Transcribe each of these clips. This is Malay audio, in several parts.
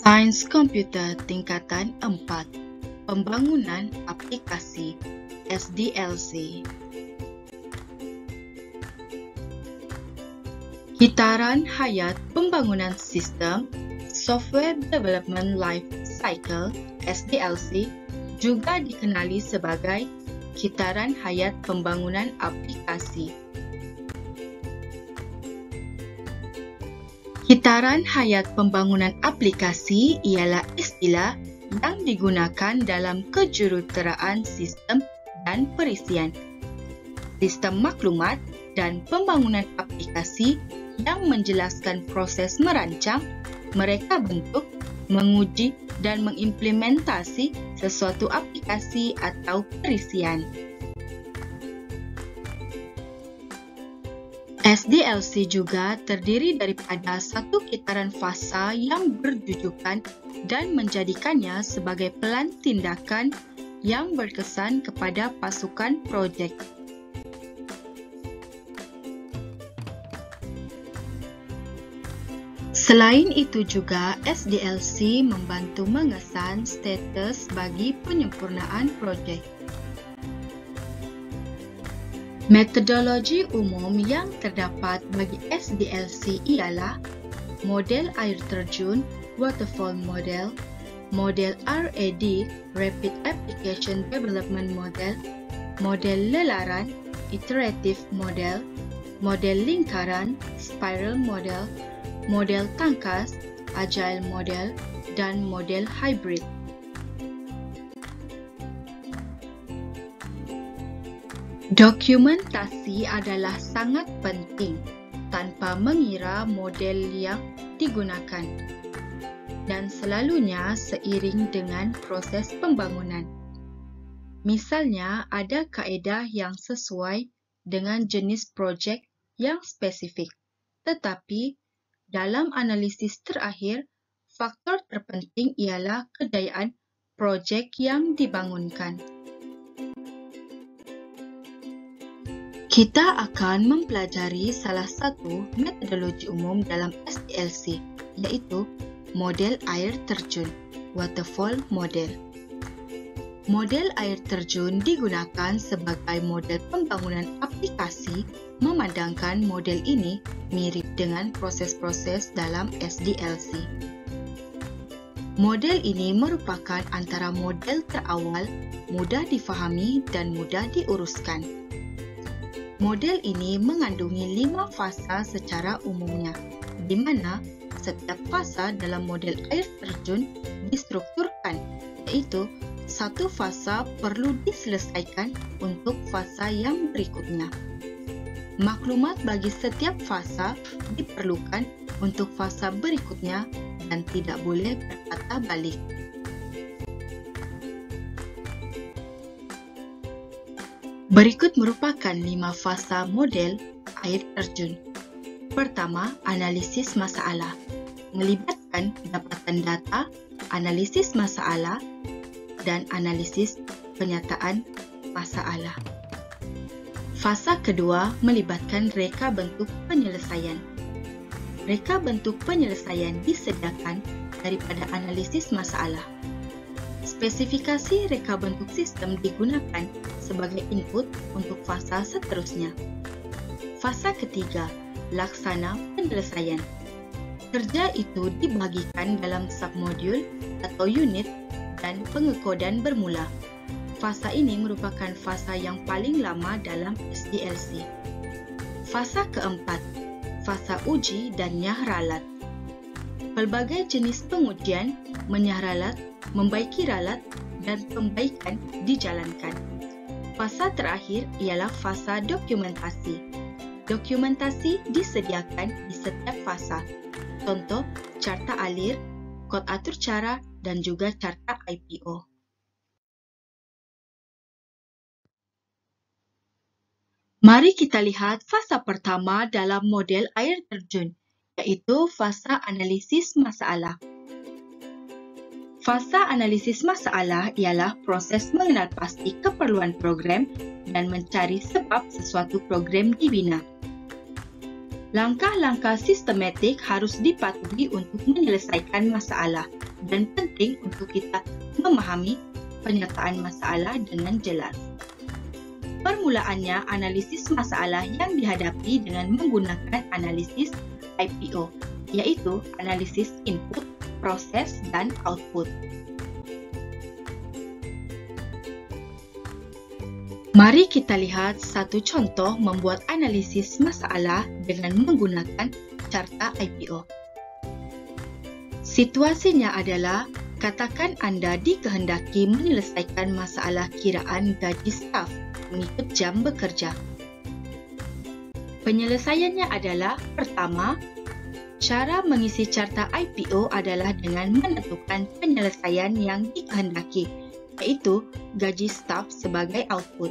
Sains Komputer Tingkatan 4, Pembangunan Aplikasi SDLC. Kitaran hayat pembangunan sistem Software Development Life Cycle SDLC juga dikenali sebagai kitaran hayat pembangunan aplikasi. Kitaran hayat pembangunan aplikasi ialah istilah yang digunakan dalam kejuruteraan sistem dan perisian, sistem maklumat dan pembangunan aplikasi yang menjelaskan proses merancang, mereka bentuk, menguji dan mengimplementasi sesuatu aplikasi atau perisian. SDLC juga terdiri daripada satu kitaran fasa yang berjujukan dan menjadikannya sebagai pelan tindakan yang berkesan kepada pasukan projek. Selain itu juga, SDLC membantu mengesan status bagi penyempurnaan projek. Metodologi umum yang terdapat bagi SDLC ialah model air terjun, waterfall model, model RAD, Rapid Application Development Model, model lelaran, iterative model, model lingkaran, spiral model, model tangkas, agile model, dan model hybrid. Dokumentasi adalah sangat penting tanpa mengira model yang digunakan dan selalunya seiring dengan proses pembangunan. Misalnya, ada kaedah yang sesuai dengan jenis projek yang spesifik, tetapi dalam analisis terakhir, faktor terpenting ialah kejayaan projek yang dibangunkan. Kita akan mempelajari salah satu metodologi umum dalam SDLC, yaitu model air terjun, waterfall model. Model air terjun digunakan sebagai model pembangunan aplikasi, memandangkan model ini mirip dengan proses-proses dalam SDLC. Model ini merupakan antara model terawal, mudah difahami dan mudah diuruskan. Model ini mengandungi 5 fasa secara umumnya, di mana setiap fasa dalam model air terjun distrukturkan, yaitu satu fasa perlu diselesaikan untuk fasa yang berikutnya. Maklumat bagi setiap fasa diperlukan untuk fasa berikutnya dan tidak boleh berkata balik. Berikut merupakan 5 fasa model air terjun. Pertama, analisis masalah, melibatkan pendapatan data, analisis masalah, dan analisis penyataan masalah. Fasa kedua, melibatkan reka bentuk penyelesaian. Reka bentuk penyelesaian disediakan daripada analisis masalah. Spesifikasi reka bentuk sistem digunakan sebagai input untuk fasa seterusnya. Fasa ketiga, laksana penyelesaian. Kerja itu dibagikan dalam submodul atau unit dan pengekodan bermula. Fasa ini merupakan fasa yang paling lama dalam SDLC. Fasa keempat, fasa uji dan nyah ralat. Pelbagai jenis pengujian, menyah ralat, membaiki ralat, dan pembaikan dijalankan. Fasa terakhir ialah fasa dokumentasi. Dokumentasi disediakan di setiap fasa. Contoh, carta alir, kod atur cara, dan juga carta IPO. Mari kita lihat fasa pertama dalam model air terjun, yaitu fasa analisis masalah. Fasa analisis masalah ialah proses mengenal pasti keperluan program dan mencari sebab sesuatu program dibina. Langkah-langkah sistematik harus dipatuhi untuk menyelesaikan masalah dan penting untuk kita memahami penyataan masalah dengan jelas. Permulaannya analisis masalah yang dihadapi dengan menggunakan analisis IPO, yaitu analisis input, proses, dan output. Mari kita lihat satu contoh membuat analisis masalah dengan menggunakan carta IPO. Situasinya adalah, katakan Anda dikehendaki menyelesaikan masalah kiraan gaji staf mengikut jam bekerja. Penyelesaiannya adalah, pertama, cara mengisi carta IPO adalah dengan menentukan penyelesaian yang dikehendaki, yaitu gaji staf sebagai output.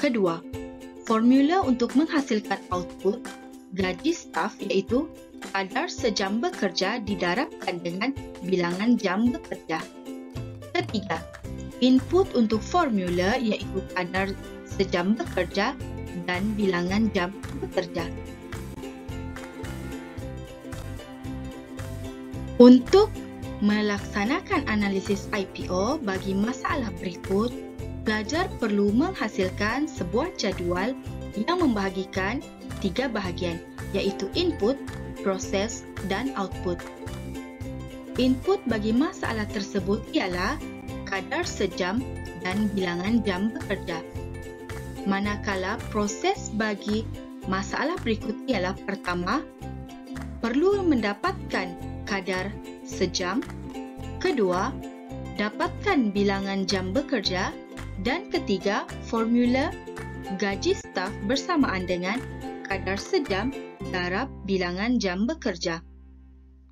Kedua, formula untuk menghasilkan output gaji staf yaitu kadar sejam bekerja didarabkan dengan bilangan jam bekerja. Ketiga, input untuk formula yaitu kadar sejam bekerja dan bilangan jam bekerja. Untuk melaksanakan analisis IPO bagi masalah berikut, pelajar perlu menghasilkan sebuah jadual yang membahagikan 3 bahagian, yaitu input, proses, dan output. Input bagi masalah tersebut ialah kadar sejam dan bilangan jam bekerja. Manakala proses bagi masalah berikut ialah, pertama, perlu mendapatkan kadar sejam, kedua, dapatkan bilangan jam bekerja, dan ketiga, formula gaji staf bersamaan dengan kadar sejam darab bilangan jam bekerja.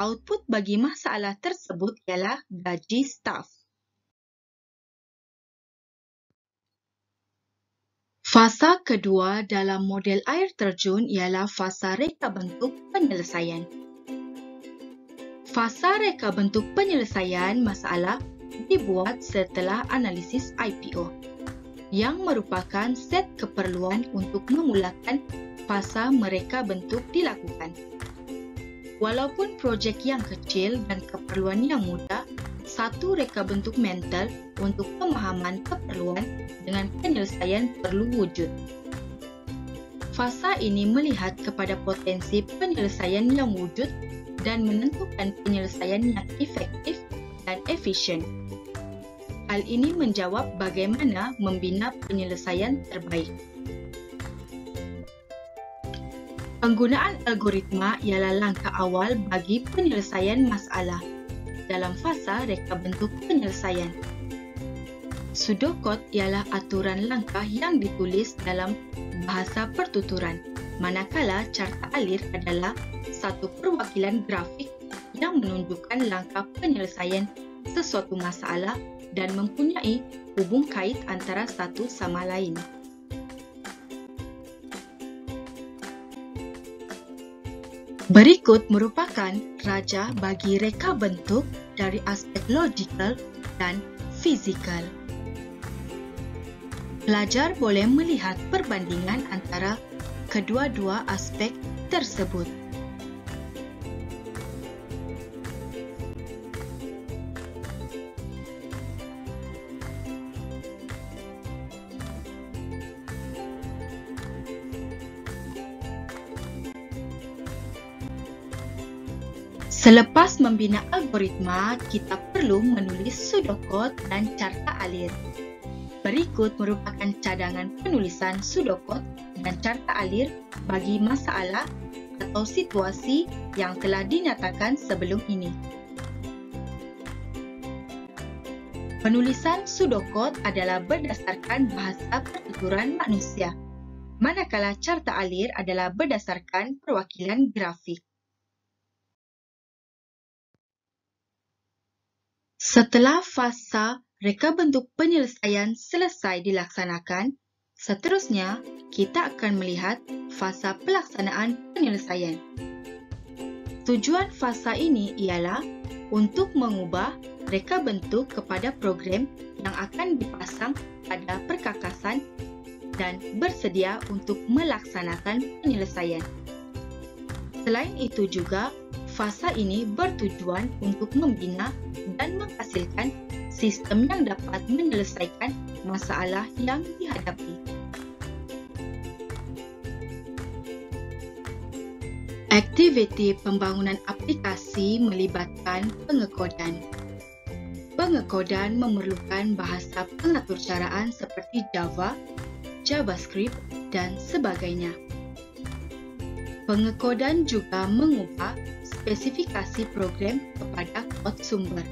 Output bagi masalah tersebut ialah gaji staf. Fasa kedua dalam model air terjun ialah fasa reka bentuk penyelesaian. Fasa reka bentuk penyelesaian masalah dibuat setelah analisis IPO, yang merupakan set keperluan untuk memulakan fasa mereka bentuk dilakukan. Walaupun projek yang kecil dan keperluan yang mudah, satu reka bentuk mental untuk pemahaman keperluan dengan penyelesaian perlu wujud. Fasa ini melihat kepada potensi penyelesaian yang wujud dan menentukan penyelesaian yang efektif dan efisien. Hal ini menjawab bagaimana membina penyelesaian terbaik. Penggunaan algoritma ialah langkah awal bagi penyelesaian masalah dalam fasa reka bentuk penyelesaian. Pseudocode ialah aturan langkah yang ditulis dalam bahasa pertuturan, manakala carta alir adalah satu perwakilan grafik yang menunjukkan langkah penyelesaian sesuatu masalah dan mempunyai hubung kait antara satu sama lain. Berikut merupakan raja bagi reka bentuk dari aspek logikal dan fisikal. Pelajar boleh melihat perbandingan antara kedua-dua aspek tersebut. Selepas membina algoritma, kita perlu menulis pseudocode dan carta alir. Berikut merupakan cadangan penulisan pseudocode dan carta alir bagi masalah atau situasi yang telah dinyatakan sebelum ini. Penulisan pseudocode adalah berdasarkan bahasa pertuturan manusia, manakala carta alir adalah berdasarkan perwakilan grafik. Setelah fasa reka bentuk penyelesaian selesai dilaksanakan, seterusnya kita akan melihat fasa pelaksanaan penyelesaian. Tujuan fasa ini ialah untuk mengubah reka bentuk kepada program yang akan dipasang pada perkakasan dan bersedia untuk melaksanakan penyelesaian. Selain itu juga, fasa ini bertujuan untuk membina dan menghasilkan sistem yang dapat menyelesaikan masalah yang dihadapi. Aktiviti pembangunan aplikasi melibatkan pengekodan. Pengekodan memerlukan bahasa pengaturcaraan seperti Java, JavaScript, dan sebagainya. Pengekodan juga mengubah spesifikasi program kepada kod sumber.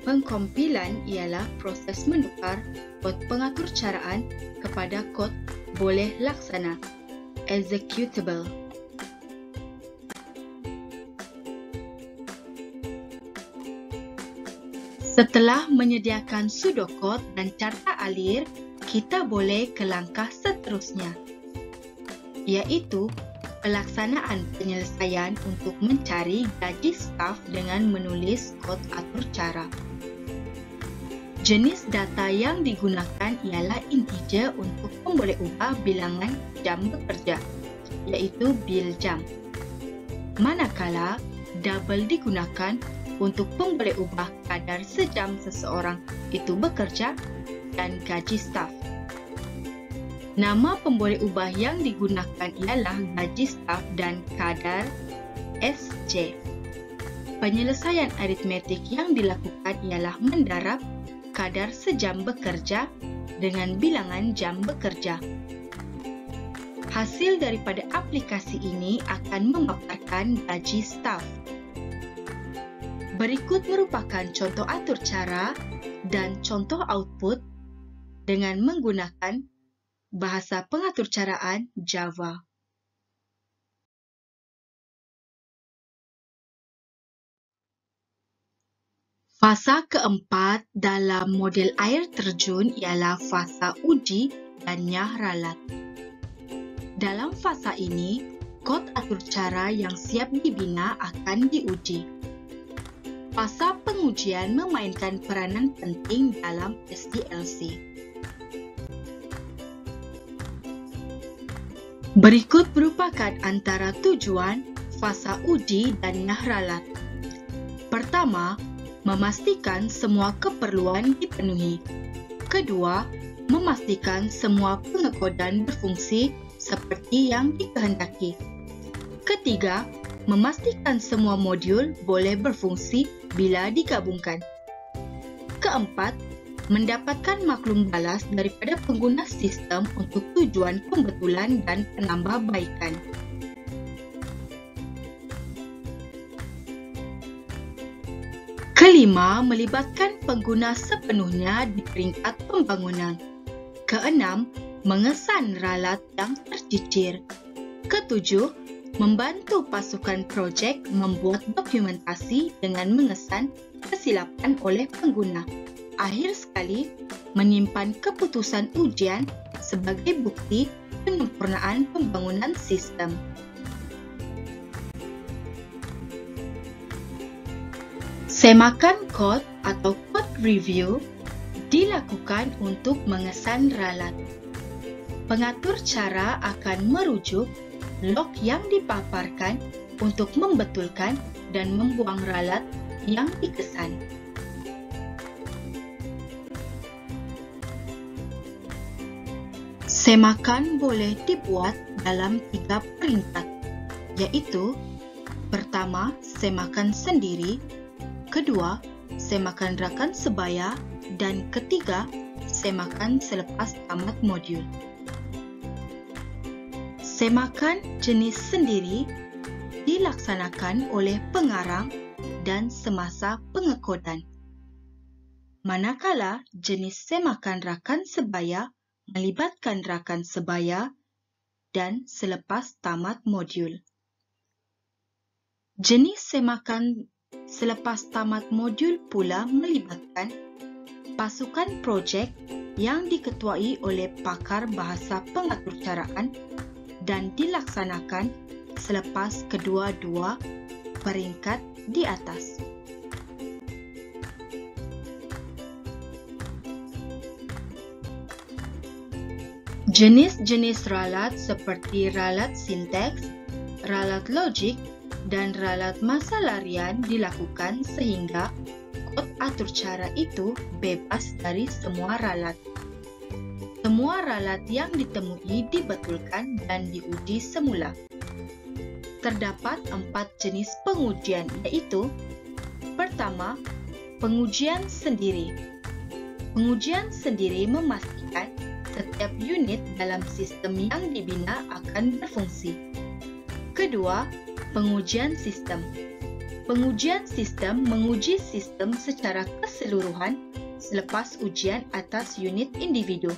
Pengkompilan ialah proses menukar kod pengaturcaraan kepada kod boleh laksana, executable. Setelah menyediakan pseudocode dan carta alir, kita boleh ke langkah seterusnya, iaitu pelaksanaan penyelesaian untuk mencari gaji staf dengan menulis kod atur cara. Jenis data yang digunakan ialah integer untuk memboleh ubah bilangan jam bekerja, iaitu bil jam. Manakala double digunakan untuk memboleh ubah kadar sejam seseorang itu bekerja dan gaji staf. Nama pemboleh ubah yang digunakan ialah gaji staf dan kadar SJ. Penyelesaian aritmetik yang dilakukan ialah mendarab kadar sejam bekerja dengan bilangan jam bekerja. Hasil daripada aplikasi ini akan memaparkan gaji staf. Berikut merupakan contoh atur cara dan contoh output dengan menggunakan bahasa pengaturcaraan Java. Fasa keempat dalam model air terjun ialah fasa uji dan nyah ralat. Dalam fasa ini, kod atur cara yang siap dibina akan diuji. Fasa pengujian memainkan peranan penting dalam SDLC. Berikut merupakan antara tujuan fasa uji dan nyah ralat. Pertama, memastikan semua keperluan dipenuhi. Kedua, memastikan semua pengekodan berfungsi seperti yang dikehendaki. Ketiga, memastikan semua modul boleh berfungsi bila digabungkan. Keempat, mendapatkan maklum balas daripada pengguna sistem untuk tujuan pembetulan dan penambahbaikan. Kelima, melibatkan pengguna sepenuhnya di peringkat pembangunan. Keenam, mengesan ralat yang tercicir. Ketujuh, membantu pasukan projek membuat dokumentasi dengan mengesan kesilapan oleh pengguna. Akhir sekali, menyimpan keputusan ujian sebagai bukti penyempurnaan pembangunan sistem. Semakan kod atau code review dilakukan untuk mengesan ralat. Pengatur cara akan merujuk log yang dipaparkan untuk membetulkan dan membuang ralat yang dikesan. Semakan boleh dibuat dalam 3 peringkat, yaitu pertama, semakan sendiri, kedua, semakan rakan sebaya, dan ketiga, semakan selepas tamat modul. Semakan jenis sendiri dilaksanakan oleh pengarang dan semasa pengekodan. Manakala jenis semakan rakan sebaya melibatkan rakan sebaya dan selepas tamat modul. Jenis semakan selepas tamat modul pula melibatkan pasukan projek yang diketuai oleh pakar bahasa pengaturcaraan dan dilaksanakan selepas kedua-dua peringkat di atas. Jenis-jenis ralat seperti ralat sinteks, ralat logik, dan ralat masalarian dilakukan sehingga kod atur cara itu bebas dari semua ralat. Semua ralat yang ditemui dibetulkan dan diuji semula. Terdapat 4 jenis pengujian, yaitu: pertama, pengujian sendiri. Pengujian sendiri memastikan setiap unit dalam sistem yang dibina akan berfungsi. Kedua, pengujian sistem. Pengujian sistem menguji sistem secara keseluruhan selepas ujian atas unit individu.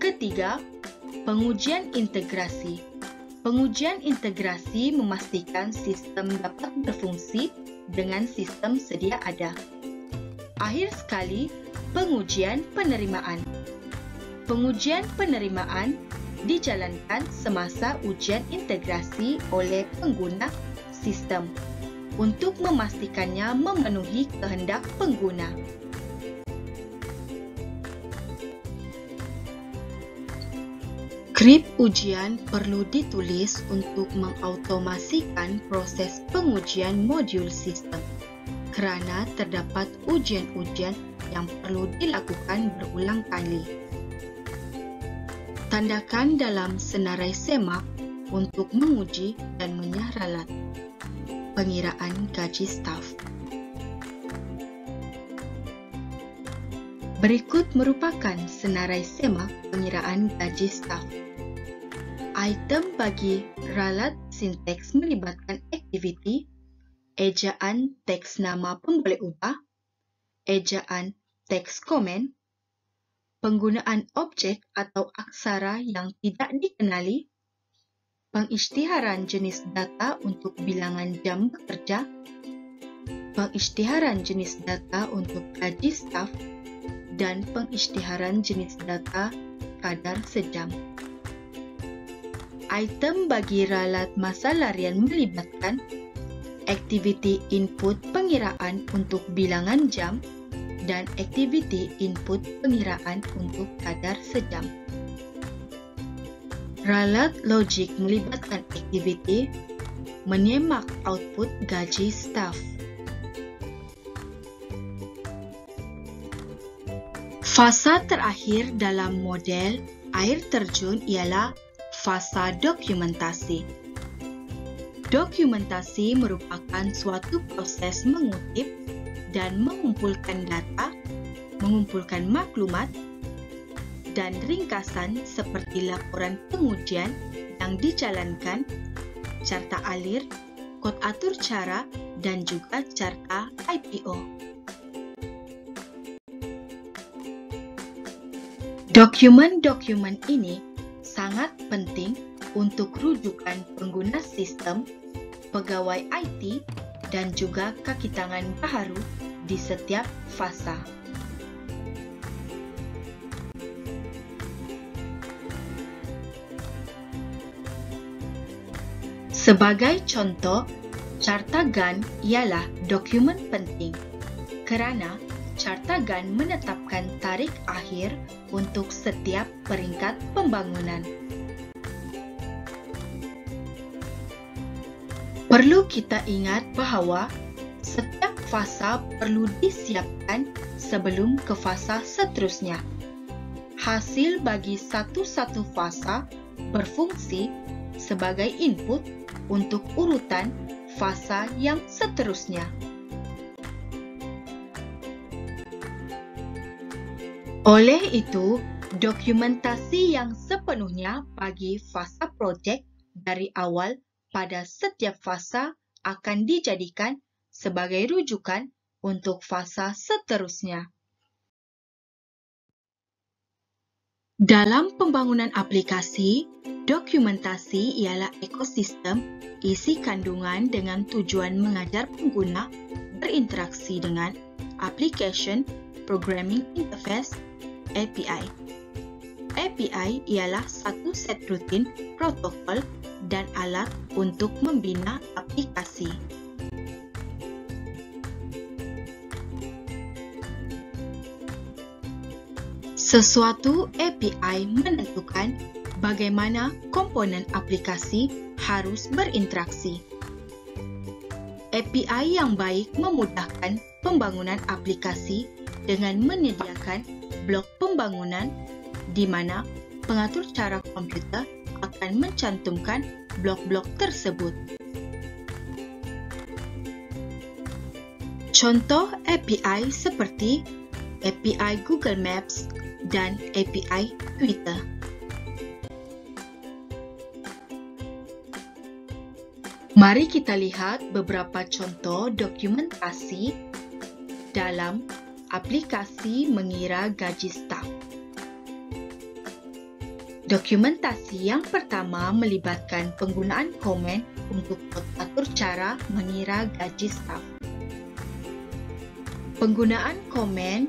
Ketiga, pengujian integrasi. Pengujian integrasi memastikan sistem dapat berfungsi dengan sistem sedia ada. Akhir sekali, pengujian penerimaan. Pengujian penerimaan dijalankan semasa ujian integrasi oleh pengguna sistem untuk memastikannya memenuhi kehendak pengguna. Skrip ujian perlu ditulis untuk mengautomasikan proses pengujian modul sistem, kerana terdapat ujian-ujian yang perlu dilakukan berulang kali. Tandakan dalam senarai semak untuk menguji dan menyah ralat. Pengiraan gaji staf. Berikut merupakan senarai semak pengiraan gaji staf. Item bagi ralat sinteks melibatkan aktiviti, ejaan teks nama pemboleh ubah, ejaan teks komen, penggunaan objek atau aksara yang tidak dikenali, pengisytiharan jenis data untuk bilangan jam bekerja, pengisytiharan jenis data untuk gaji staf, dan pengisytiharan jenis data kadar sejam. Item bagi ralat masa larian melibatkan aktiviti input pengiraan untuk bilangan jam dan aktiviti input pengiraan untuk kadar sejam. Ralat logik melibatkan aktiviti menyemak output gaji staf. Fasa terakhir dalam model air terjun ialah fasa dokumentasi. Dokumentasi merupakan suatu proses mengutip dan mengumpulkan data, mengumpulkan maklumat, dan ringkasan seperti laporan pengujian yang dijalankan, carta alir, kod atur cara, dan juga carta IPO. Dokumen-dokumen ini sangat penting untuk rujukan pengguna sistem, pegawai IT, dan juga kaki tangan baharu di setiap fasa. Sebagai contoh, carta Gantt ialah dokumen penting kerana carta Gantt menetapkan tarikh akhir untuk setiap peringkat pembangunan. Perlu kita ingat bahawa setiap fasa perlu disiapkan sebelum ke fasa seterusnya. Hasil bagi satu-satu fasa berfungsi sebagai input untuk urutan fasa yang seterusnya. Oleh itu, dokumentasi yang sepenuhnya bagi fasa projek dari awal pada setiap fasa akan dijadikan sebagai rujukan untuk fasa seterusnya. Dalam pembangunan aplikasi, dokumentasi ialah ekosistem isi kandungan dengan tujuan mengajar pengguna berinteraksi dengan application programming interface API. API ialah satu set rutin, protokol, dan alat untuk membina aplikasi. Sesuatu API menentukan bagaimana komponen aplikasi harus berinteraksi. API yang baik memudahkan pembangunan aplikasi dengan menyediakan blok pembangunan di mana pengatur cara komputer akan mencantumkan blok-blok tersebut. Contoh API seperti API Google Maps dan API Twitter. Mari kita lihat beberapa contoh dokumentasi dalam aplikasi mengira gaji staf. Dokumentasi yang pertama melibatkan penggunaan komen untuk atur cara mengira gaji staf. Penggunaan komen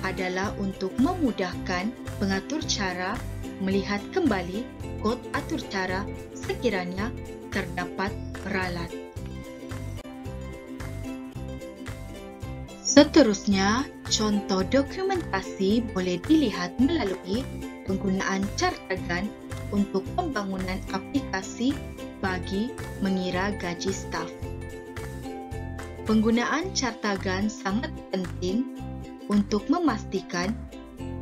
adalah untuk memudahkan pengatur cara melihat kembali kod atur cara sekiranya terdapat ralat. Seterusnya, contoh dokumentasi boleh dilihat melalui penggunaan cartagan untuk pembangunan aplikasi bagi mengira gaji staf. Penggunaan cartagan sangat penting untuk memastikan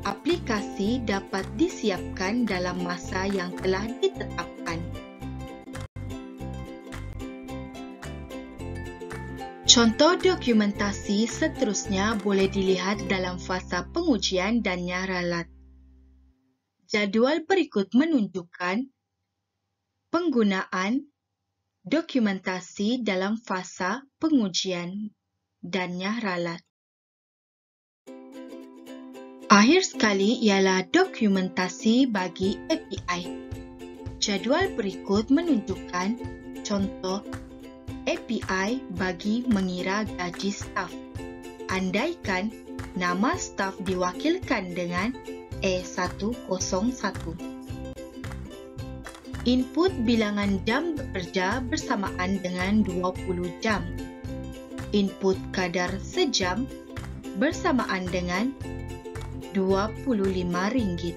aplikasi dapat disiapkan dalam masa yang telah ditetapkan. Contoh dokumentasi seterusnya boleh dilihat dalam fasa pengujian dan ralat. Jadual berikut menunjukkan penggunaan dokumentasi dalam fasa pengujian dan ralat. Akhir sekali ialah dokumentasi bagi API. Jadual berikut menunjukkan contoh API bagi mengira gaji staf. Andaikan nama staf diwakilkan dengan E101. Input bilangan jam bekerja bersamaan dengan 20 jam. Input kadar sejam bersamaan dengan Rp25.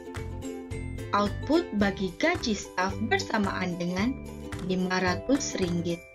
Output bagi gaji staf bersamaan dengan Rp500.